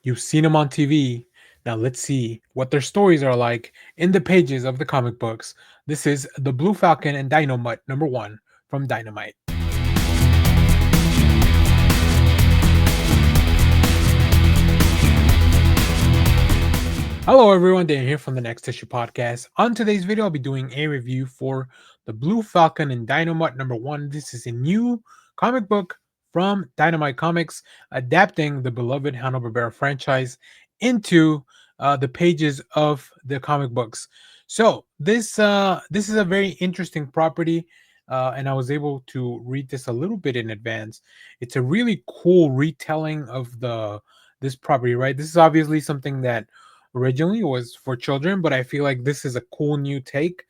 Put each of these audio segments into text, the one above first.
You've seen them on TV. Now let's see what their stories are like in the pages of the comic books. This is The Blue Falcon and Dynomutt #1 from Dynamite. Hello everyone, Dan here from the Next Issue Podcast. On today's video, I'll be doing a review for The Blue Falcon and Dynomutt #1. This is a new comic book from Dynamite Comics, adapting the beloved Hanna-Barbera franchise into the pages of the comic books. So this is a very interesting property, and I was able to read this a little bit in advance. It's a really cool retelling of the this property, right? This is obviously something that originally was for children, but I feel like this is a cool new take.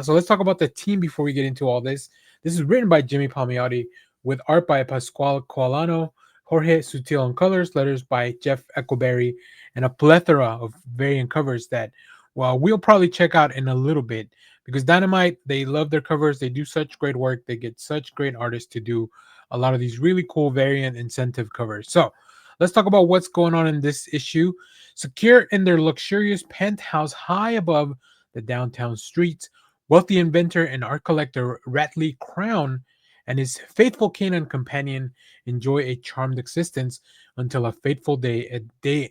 So let's talk about the team before we get into all this. This is written by Jimmy Palmiotti with art by Pasquale Coalano, Jorge Sutil on colors, letters by Jeff Echoberry, and a plethora of variant covers that, well, we'll probably check out in a little bit because Dynamite, they love their covers. They do such great work. They get such great artists to do a lot of these really cool variant incentive covers. So let's talk about what's going on in this issue. Secure in their luxurious penthouse high above the downtown streets, wealthy inventor and art collector Ratley Crown and his faithful canine companion enjoy a charmed existence until a fateful day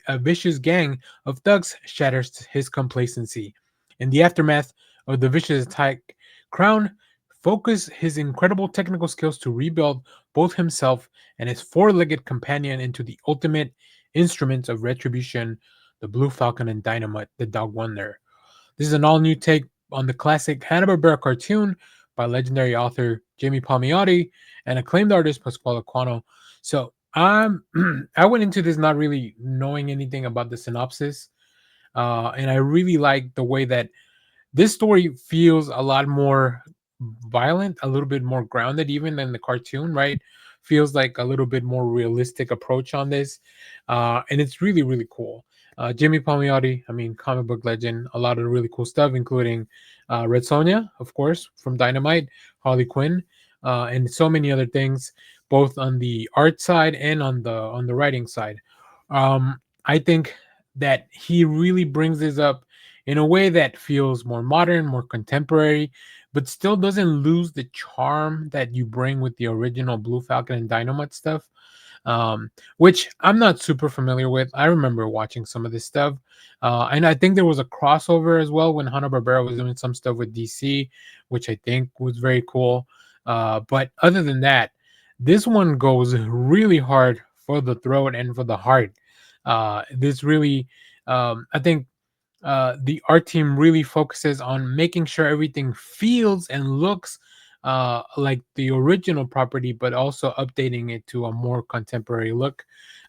a vicious gang of thugs shatters his complacency. In the aftermath of the vicious attack, Crown focused his incredible technical skills to rebuild both himself and his four-legged companion into the ultimate instruments of retribution, the Blue Falcon and Dynomutt, the Dog Wonder. This is an all-new take on the classic Hanna-Barbera cartoon by legendary author Jamie Palmiotti and acclaimed artist Pasquale Quano. So I went into this not really knowing anything about the synopsis, and I really like the way that this story feels a lot more violent, a little bit more grounded, even than the cartoon, right? Feels like a little bit more realistic approach on this, and it's really really cool. Jimmy Palmiotti, I mean, comic book legend, a lot of really cool stuff, including Red Sonja, of course, from Dynamite, Harley Quinn, and so many other things, both on the art side and on the writing side. I think that he really brings this up in a way that feels more modern, more contemporary, but still doesn't lose the charm that you bring with the original Blue Falcon and Dynamite stuff, which I'm not super familiar with. I remember watching some of this stuff, and I think there was a crossover as well when Hanna Barbera was doing some stuff with DC, which I think was very cool. But other than that, this one goes really hard for the throat and for the heart. This really, I think the art team really focuses on making sure everything feels and looks like the original property, but also updating it to a more contemporary look.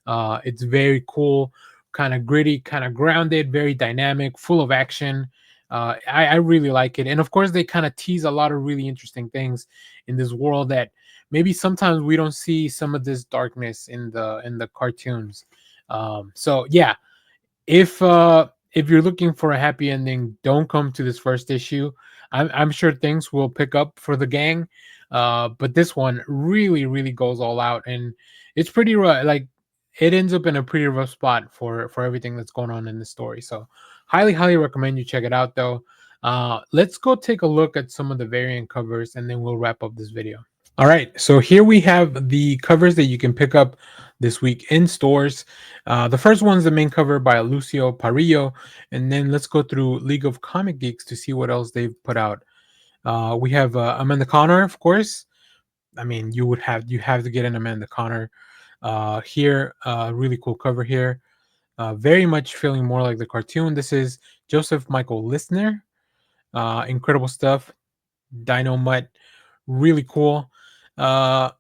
It's very cool, kind of gritty, kind of grounded, very dynamic, full of action. I really like it, and of course, they kind of tease a lot of really interesting things in this world that maybe sometimes we don't see some of this darkness in the cartoons. So yeah, if you're looking for a happy ending, don't come to this first issue. I'm sure things will pick up for the gang, but this one really really goes all out, and it's pretty rough. Like it ends up in a pretty rough spot for everything that's going on in the story. So highly recommend you check it out though. Let's go take a look at some of the variant covers, and then we'll wrap up this video. All right, so here we have the covers that you can pick up this week in stores. The first one's the main cover by Lucio Parillo, and then let's go through League of Comic Geeks to see what else they've put out. We have Amanda Connor, of course. I mean, you have to get an Amanda Connor here. Really cool cover here. Very much feeling more like the cartoon. This is Joseph Michael Listner. Incredible stuff. Dino Mutt, really cool. Uh,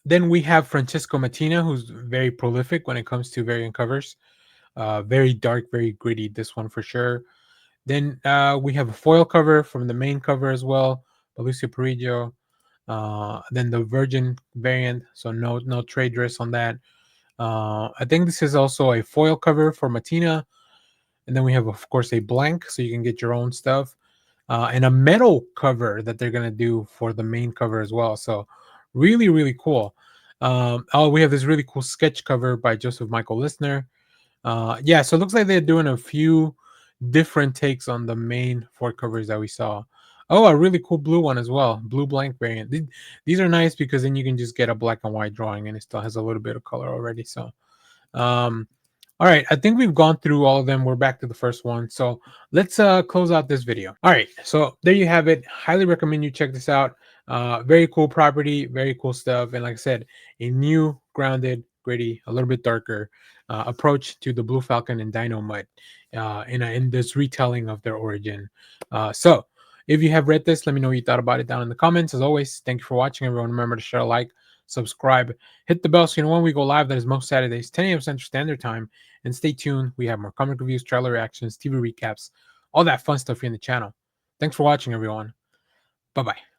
then we have Francesco Mattina, who's very prolific when it comes to variant covers. Very dark, very gritty. This one for sure. Then we have a foil cover from the main cover as well, by Lucio Perigo. Then the Virgin variant, so no trade dress on that. I think this is also a foil cover for Matina. And then we have, of course, a blank, so you can get your own stuff. And a metal cover that they're gonna do for the main cover as well. So really cool. Oh, we have this really cool sketch cover by Joseph Michael Listner. Yeah, so it looks like they're doing a few different takes on the main four covers that we saw. Oh, a really cool blue one as well, blue blank variant. These are nice because then you can just get a black and white drawing, and it still has a little bit of color already. So, um, all right, I think we've gone through all of them. We're back to the first one. So let's close out this video. All right, so there you have it. Highly recommend you check this out. Very cool property, very cool stuff. And like I said, a new, grounded, gritty, a little bit darker approach to the Blue Falcon and Dynomutt in this retelling of their origin. So if you have read this, let me know what you thought about it down in the comments. As always, thank you for watching, everyone. Remember to share, like, subscribe, hit the bell so you know when we go live. That is most Saturdays, 10 a.m. Central Standard Time. And stay tuned. We have more comic reviews, trailer reactions, TV recaps, all that fun stuff here in the channel. Thanks for watching, everyone. Bye bye.